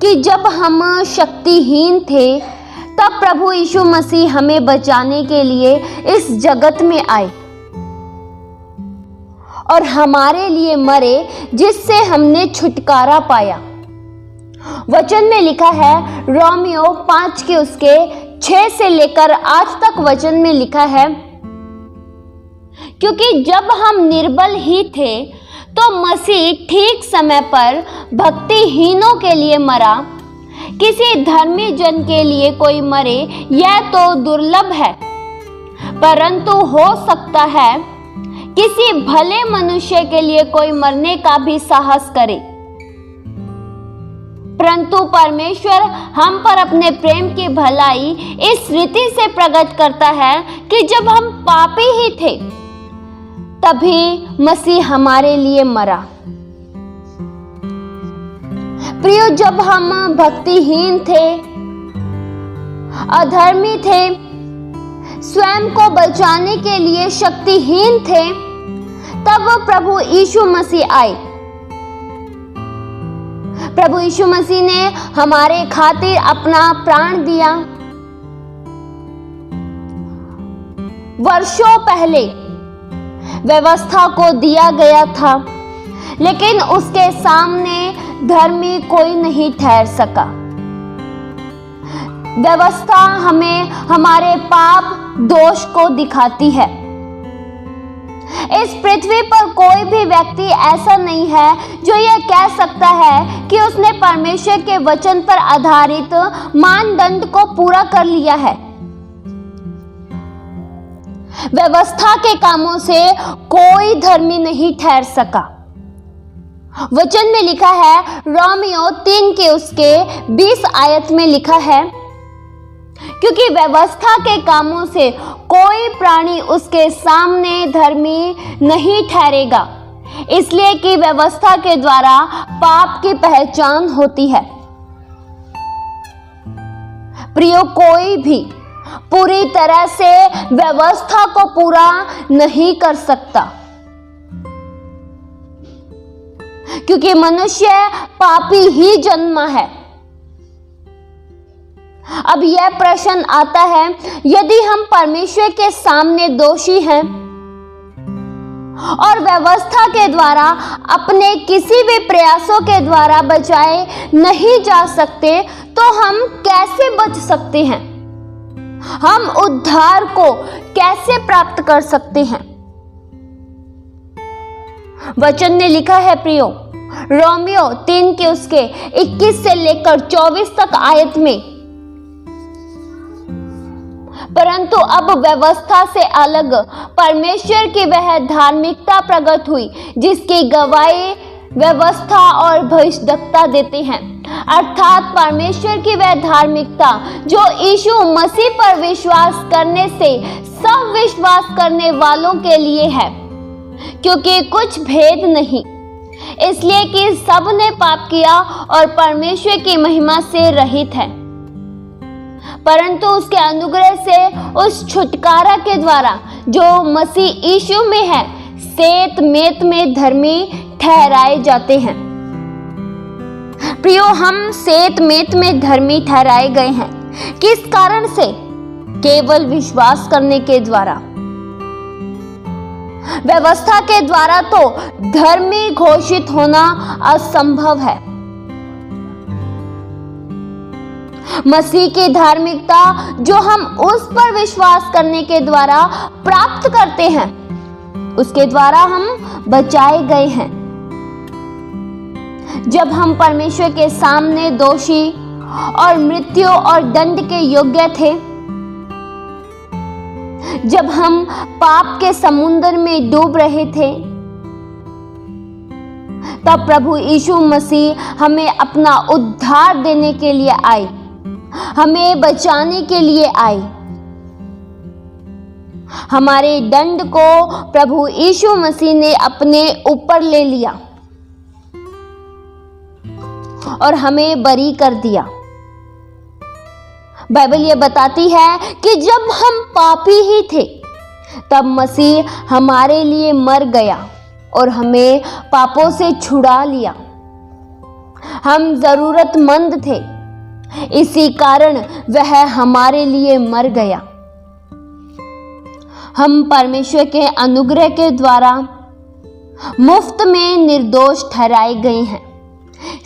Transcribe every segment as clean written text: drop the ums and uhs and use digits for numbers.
कि जब हम शक्तिहीन थे तब प्रभु यीशु मसीह हमें बचाने के लिए इस जगत में आए और हमारे लिए मरे, जिससे हमने छुटकारा पाया। वचन में लिखा है, रोमियो 5 के उसके 6 से लेकर 8 तक वचन में लिखा है, क्योंकि जब हम निर्बल ही थे तो मसीह ठीक समय पर भक्तिहीनों के लिए मरा। किसी धर्मी जन के लिए कोई मरे यह तो दुर्लभ है, परंतु हो सकता है किसी भले मनुष्य के लिए कोई मरने का भी साहस करे। परंतु परमेश्वर हम पर अपने प्रेम की भलाई इस रीति से प्रकट करता है कि जब हम पापी ही थे तभी मसीह हमारे लिए मरा। प्रियो, जब हम भक्तिहीन थे, अधर्मी थे, स्वयं को बचाने के लिए शक्तिहीन थे, तब प्रभु यीशु मसीह आए। प्रभु यीशु मसीह ने हमारे खातिर अपना प्राण दिया। वर्षों पहले व्यवस्था को दिया गया था, लेकिन उसके सामने धर्मी कोई नहीं ठहर सका। व्यवस्था हमें हमारे पाप दोष को दिखाती है। इस पृथ्वी पर कोई भी व्यक्ति ऐसा नहीं है जो यह कह सकता है कि उसने परमेश्वर के वचन पर आधारित मानदंड को पूरा कर लिया है। व्यवस्था के कामों से कोई धर्मी नहीं ठहर सका। वचन में लिखा है, रोमियो 3 के उसके 20 आयत में लिखा है, क्योंकि व्यवस्था के कामों से कोई प्राणी उसके सामने धर्मी नहीं ठहरेगा, इसलिए कि व्यवस्था के द्वारा पाप की पहचान होती है। प्रियो, कोई भी पूरी तरह से व्यवस्था को पूरा नहीं कर सकता, क्योंकि मनुष्य पापी ही जन्मा है। अब यह प्रश्न आता है, यदि हम परमेश्वर के सामने दोषी हैं और व्यवस्था के द्वारा अपने किसी भी प्रयासों के द्वारा बचाए नहीं जा सकते, तो हम कैसे बच सकते हैं? हम उद्धार को कैसे प्राप्त कर सकते हैं? वचन में लिखा है प्रियो, रोमियो 3 के उसके 21 से लेकर 24 तक आयत में, परंतु अब व्यवस्था से अलग परमेश्वर की वह धार्मिकता प्रकट हुई जिसकी गवाही व्यवस्था और भविष्यद्वक्ता देते हैं, अर्थात परमेश्वर की वह धार्मिकता जो यीशु मसीह पर विश्वास करने से सब विश्वास करने वालों के लिए है, क्योंकि कुछ भेद नहीं, इसलिए कि सब ने पाप किया और परमेश्वर की महिमा से रहित है, परंतु उसके अनुग्रह से उस छुटकारा के द्वारा जो मसीह यीशु में है सेत मेत में धर्मी ठहराए जाते हैं। प्रियो, हम सेत मेत में धर्मी ठहराए गए हैं। किस कारण से? केवल विश्वास करने के द्वारा। व्यवस्था के द्वारा तो धर्मी घोषित होना असंभव है। मसीह की धार्मिकता जो हम उस पर विश्वास करने के द्वारा प्राप्त करते हैं, उसके द्वारा हम बचाए गए हैं। जब हम परमेश्वर के सामने दोषी और मृत्यु और दंड के योग्य थे, जब हम पाप के समुद्र में डूब रहे थे, तब प्रभु यीशु मसीह हमें अपना उद्धार देने के लिए आए, हमें बचाने के लिए आए। हमारे दंड को प्रभु यीशु मसीह ने अपने ऊपर ले लिया और हमें बरी कर दिया। बाइबल ये बताती है कि जब हम पापी ही थे तब मसीह हमारे लिए मर गया और हमें पापों से छुड़ा लिया। हम जरूरतमंद थे, इसी कारण वह हमारे लिए मर गया। हम परमेश्वर के अनुग्रह के द्वारा मुफ्त में निर्दोष ठहराए गए हैं,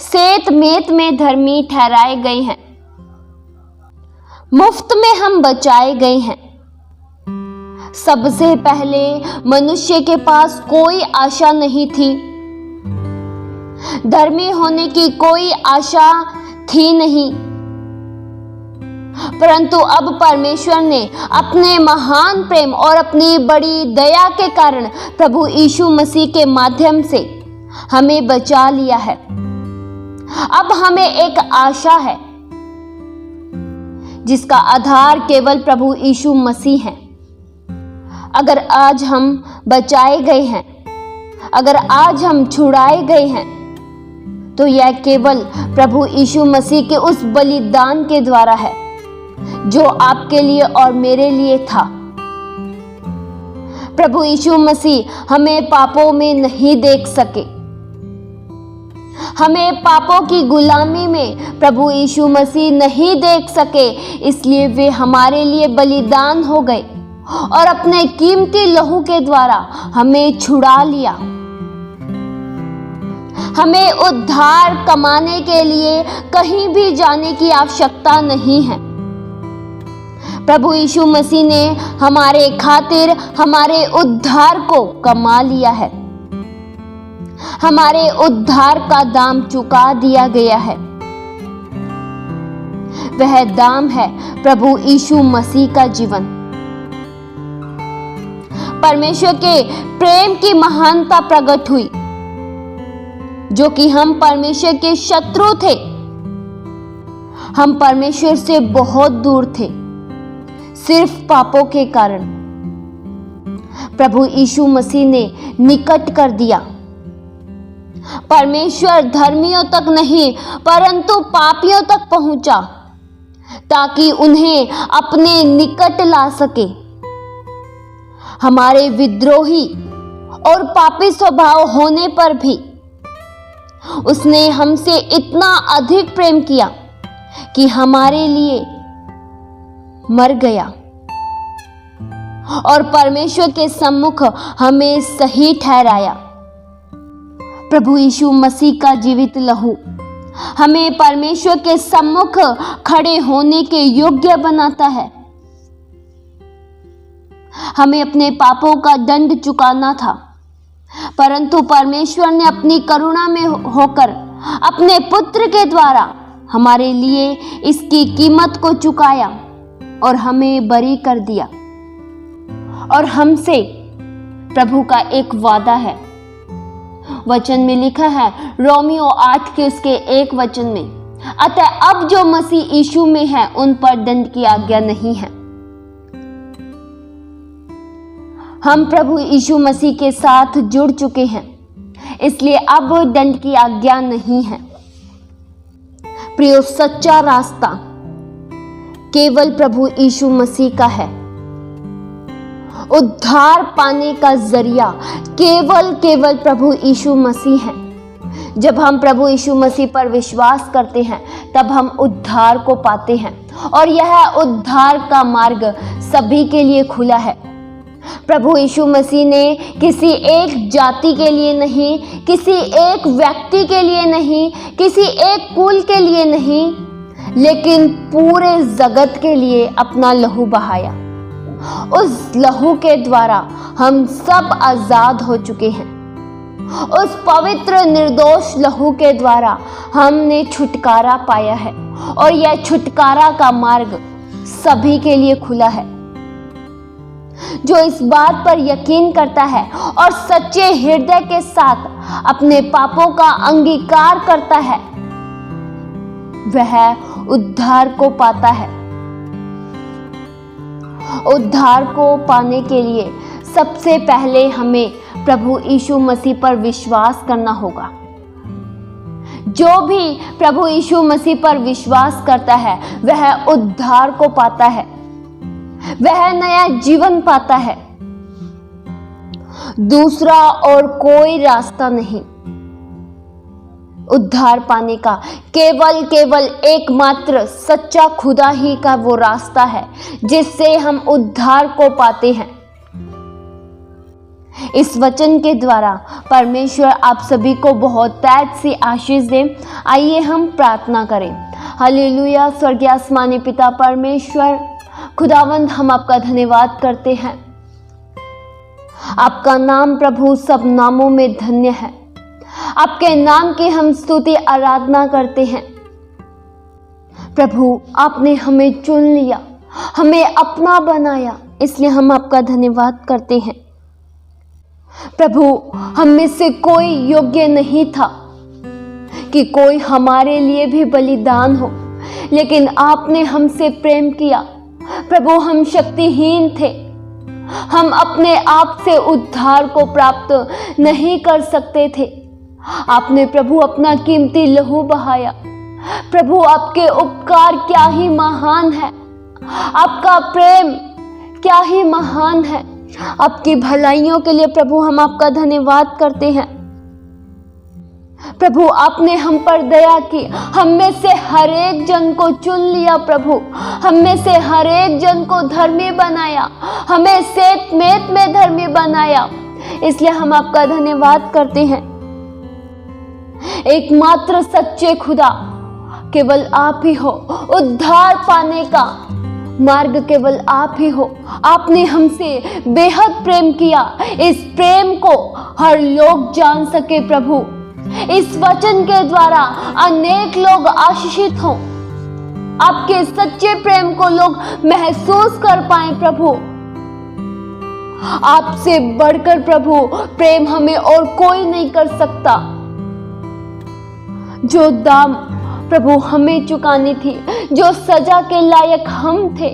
सेत मेत में धर्मी ठहराए गए हैं, मुफ्त में हम बचाए गए हैं। सबसे पहले मनुष्य के पास कोई आशा नहीं थी, धर्मी होने की कोई आशा थी नहीं, परंतु अब परमेश्वर ने अपने महान प्रेम और अपनी बड़ी दया के कारण प्रभु यीशु मसीह के माध्यम से हमें बचा लिया है। अब हमें एक आशा है जिसका आधार केवल प्रभु यीशु मसीह है। अगर आज हम बचाए गए हैं, अगर आज हम छुड़ाए गए हैं, तो यह केवल प्रभु यीशु मसीह के उस बलिदान के द्वारा है जो आपके लिए और मेरे लिए था। प्रभु यीशु मसीह हमें पापों में नहीं देख सके, हमें पापों की गुलामी में प्रभु यीशु मसीह नहीं देख सके, इसलिए वे हमारे लिए बलिदान हो गए और अपने कीमती लहू के द्वारा हमें छुड़ा लिया। हमें उद्धार कमाने के लिए कहीं भी जाने की आवश्यकता नहीं है। प्रभु यीशु मसीह ने हमारे खातिर हमारे उद्धार को कमा लिया है, हमारे उद्धार का दाम चुका दिया गया है। वह दाम है प्रभु यीशु मसीह का जीवन। परमेश्वर के प्रेम की महानता प्रकट हुई, जो कि हम परमेश्वर के शत्रु थे, हम परमेश्वर से बहुत दूर थे सिर्फ पापों के कारण। प्रभु यीशु मसीह ने निकट कर दिया। परमेश्वर धर्मियों तक नहीं परंतु पापियों तक पहुंचा ताकि उन्हें अपने निकट ला सके। हमारे विद्रोही और पापी स्वभाव होने पर भी उसने हमसे इतना अधिक प्रेम किया कि हमारे लिए मर गया और परमेश्वर के सम्मुख हमें सही ठहराया। प्रभु यीशु मसीह का जीवित लहू हमें परमेश्वर के सम्मुख खड़े होने के योग्य बनाता है। हमें अपने पापों का दंड चुकाना था, परंतु परमेश्वर ने अपनी करुणा में होकर अपने पुत्र के द्वारा हमारे लिए इसकी कीमत को चुकाया और हमें बरी कर दिया। और हमसे प्रभु का एक वादा है, वचन में लिखा है रोमियो 8 के उसके 1 वचन में, अतः अब जो मसीह यीशु में है उन पर दंड की आज्ञा नहीं है। हम प्रभु यीशु मसीह के साथ जुड़ चुके हैं, इसलिए अब दंड की आज्ञा नहीं है। प्रियो, सच्चा रास्ता केवल प्रभु यीशु मसीह का है। उद्धार पाने का जरिया केवल प्रभु यीशु मसीह है। जब हम प्रभु यीशु मसीह पर विश्वास करते हैं तब हम उद्धार को पाते हैं और यह उद्धार का मार्ग सभी के लिए खुला है। प्रभु यीशु मसीह ने किसी एक जाति के लिए नहीं, किसी एक व्यक्ति के लिए नहीं, किसी एक कुल के लिए नहीं, लेकिन पूरे जगत के लिए अपना लहू बहाया। उस लहू के द्वारा हम सब आजाद हो चुके हैं। उस पवित्र निर्दोष लहू के द्वारा हमने छुटकारा पाया है और यह छुटकारा का मार्ग सभी के लिए खुला है। जो इस बात पर यकीन करता है और सच्चे हृदय के साथ अपने पापों का अंगीकार करता है, वह उद्धार को पाता है। उद्धार को पाने के लिए सबसे पहले हमें प्रभु यीशु मसीह पर विश्वास करना होगा। जो भी प्रभु यीशु मसीह पर विश्वास करता है वह उद्धार को पाता है, वह नया जीवन पाता है। दूसरा और कोई रास्ता नहीं। उद्धार पाने का केवल एकमात्र सच्चा खुदा ही का वो रास्ता है जिससे हम उद्धार को पाते हैं। इस वचन के द्वारा परमेश्वर आप सभी को बहुत तेज सी आशीष दे। आइए हम प्रार्थना करें। हालेलुया। स्वर्गीय आसमानी पिता परमेश्वर खुदावंद, हम आपका धन्यवाद करते हैं। आपका नाम प्रभु सब नामों में धन्य है। आपके नाम की हम स्तुति आराधना करते हैं। प्रभु, आपने हमें चुन लिया, हमें अपना बनाया, इसलिए हम आपका धन्यवाद करते हैं। प्रभु, हम में से कोई योग्य नहीं था कि कोई हमारे लिए भी बलिदान हो, लेकिन आपने हमसे प्रेम किया। प्रभु, हम शक्तिहीन थे, हम अपने आप से उद्धार को प्राप्त नहीं कर सकते थे। आपने प्रभु अपना कीमती लहू बहाया। प्रभु, आपके उपकार क्या ही महान है, आपका प्रेम क्या ही महान है। आपकी भलाइयों के लिए प्रभु हम आपका धन्यवाद करते हैं। प्रभु, आपने हम पर दया की, हम में से हर एक जन को चुन लिया। प्रभु, हम में से हर एक जन को धर्मी बनाया, हमें सेत में धर्मी बनाया, इसलिए हम आपका धन्यवाद करते हैं। एकमात्र सच्चे खुदा केवल आप ही हो, उद्धार पाने का मार्ग केवल आप ही हो। आपने हमसे बेहद प्रेम किया, इस प्रेम को हर लोग जान सके। प्रभु, इस वचन के द्वारा अनेक लोग आशीषित हों, आपके सच्चे प्रेम को लोग महसूस कर पाएं। प्रभु, आपसे बढ़कर प्रभु प्रेम हमें और कोई नहीं कर सकता। जो दाम प्रभु हमें चुकानी थी, जो सजा के लायक हम थे,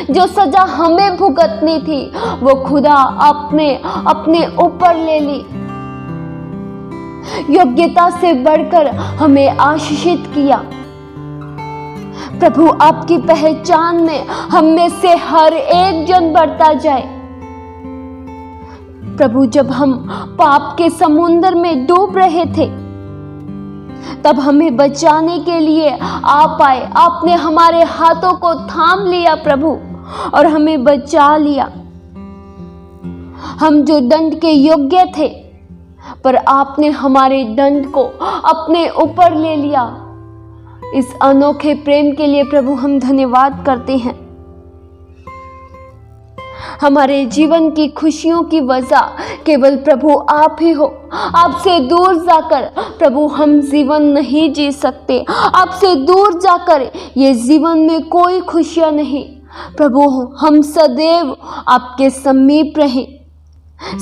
जो सजा हमें भुगतनी थी, वो खुदा आपने अपने ऊपर ले ली। योग्यता से बढ़कर हमें आशीषित किया। प्रभु, आपकी पहचान में हम में से हर एक जन बढ़ता जाए। प्रभु, जब हम पाप के समुद्र में डूब रहे थे, तब हमें बचाने के लिए आप आए। आपने हमारे हाथों को थाम लिया प्रभु और हमें बचा लिया। हम जो दंड के योग्य थे, पर आपने हमारे दंड को अपने ऊपर ले लिया। इस अनोखे प्रेम के लिए प्रभु हम धन्यवाद करते हैं। हमारे जीवन की खुशियों की वजह केवल प्रभु आप ही हो। आपसे दूर जाकर प्रभु हम जीवन नहीं जी सकते। आपसे दूर जाकर ये जीवन में कोई खुशियां नहीं। प्रभु, हम सदैव आपके समीप रहें,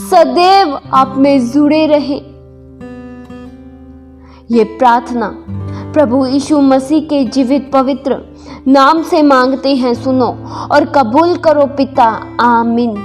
सदैव आप में जुड़े रहें। ये प्रार्थना प्रभु यीशु मसीह के जीवित पवित्र नाम से मांगते हैं, सुनो और कबूल करो पिता। आमीन।